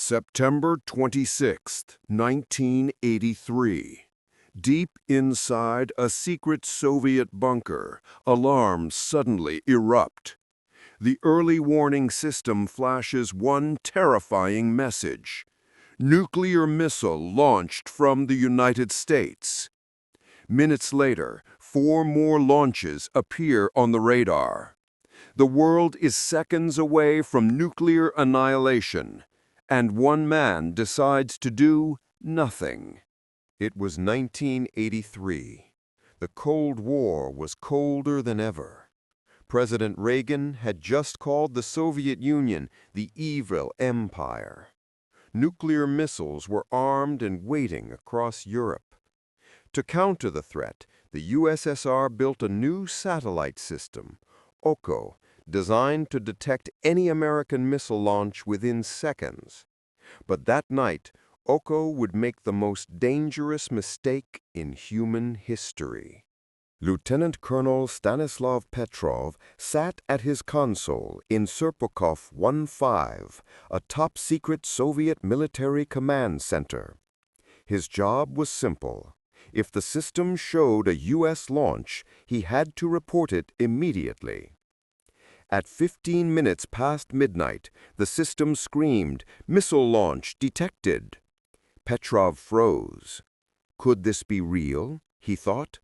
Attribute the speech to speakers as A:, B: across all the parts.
A: September 26, 1983. Deep inside a secret Soviet bunker, alarms suddenly erupt. The early warning system flashes one terrifying message. Nuclear missile launched from the United States. Minutes later, 4 more launches appear on the radar. The world is seconds away from nuclear annihilation, and one man decides to do nothing.
B: It was 1983. The Cold War was colder than ever. President Reagan had just called the Soviet Union the evil empire. Nuclear missiles were armed and waiting across Europe. To counter the threat, the USSR built a new satellite system, OKO, designed to detect any American missile launch within seconds. But that night, OKO would make the most dangerous mistake in human history. Lieutenant Colonel Stanislav Petrov sat at his console in Serpukhov 1-5, a top-secret Soviet military command center. His job was simple. If the system showed a U.S. launch, he had to report it immediately. At 15 minutes past midnight, the system screamed, "Missile launch detected." Petrov froze. Could this be real? He thought.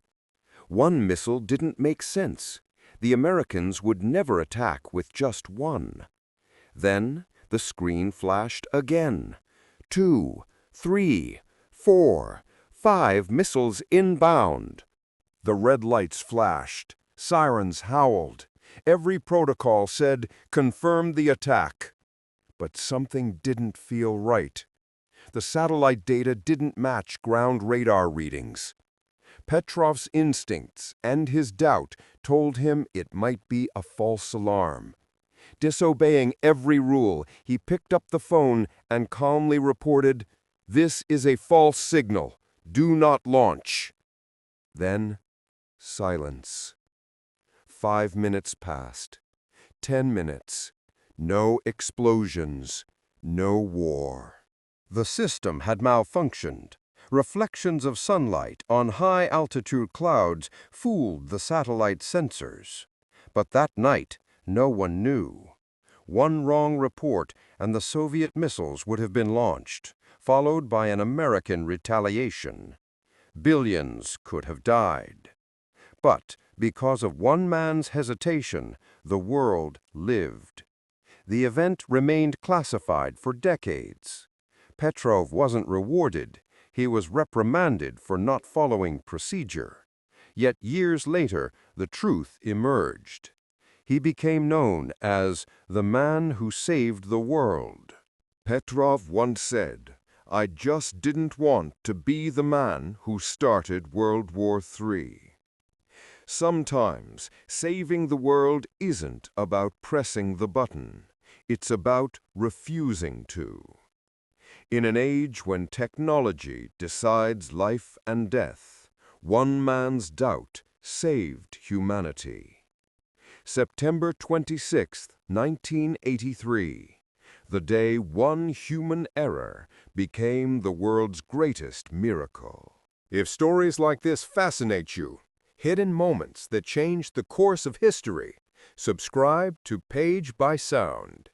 B: One missile didn't make sense. The Americans would never attack with just one. Then the screen flashed again. 2, 3, 4, 5 missiles inbound.
A: The red lights flashed. Sirens howled. Every protocol said, "Confirm the attack." But something didn't feel right. The satellite data didn't match ground radar readings. Petrov's instincts and his doubt told him it might be a false alarm. Disobeying every rule, he picked up the phone and calmly reported, "This is a false signal. Do not launch." Then, silence. 5 minutes passed. 10 minutes. No explosions. No war. The system had malfunctioned. Reflections of sunlight on high-altitude clouds fooled the satellite sensors. But that night, no one knew. One wrong report and the Soviet missiles would have been launched, followed by an American retaliation. Billions could have died. But because of one man's hesitation, the world lived. The event remained classified for decades. Petrov wasn't rewarded. He was reprimanded for not following procedure. Yet years later, the truth emerged. He became known as the man who saved the world. Petrov once said, "I just didn't want to be the man who started World War III." Sometimes, saving the world isn't about pressing the button. It's about refusing to. In an age when technology decides life and death, one man's doubt saved humanity. September 26, 1983, the day one human error became the world's greatest miracle. If stories like this fascinate you, hidden moments that changed the course of history, subscribe to Page by Sound.